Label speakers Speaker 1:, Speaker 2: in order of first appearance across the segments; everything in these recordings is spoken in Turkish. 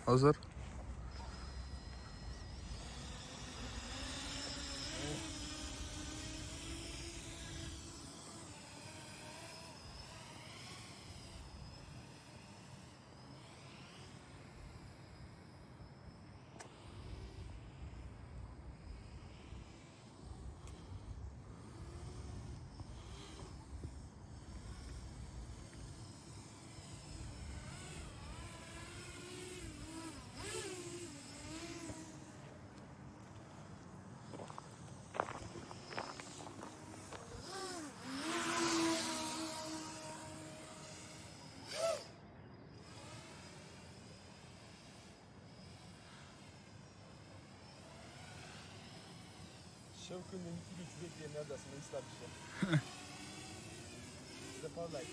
Speaker 1: Hazır.
Speaker 2: Şevkünün iki geçecek diye neredesin? İslam bir şey. Separlayın.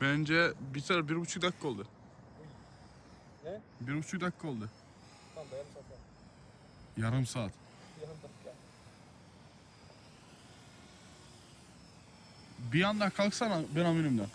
Speaker 1: Bence biter 1,5 dakika oldu.
Speaker 2: Ne?
Speaker 1: 1,5 dakika oldu.
Speaker 2: Tamam da yarım saat var.
Speaker 1: Yarım saat.
Speaker 2: Yarım dakika.
Speaker 1: Bir anda kalksana ben aminimden.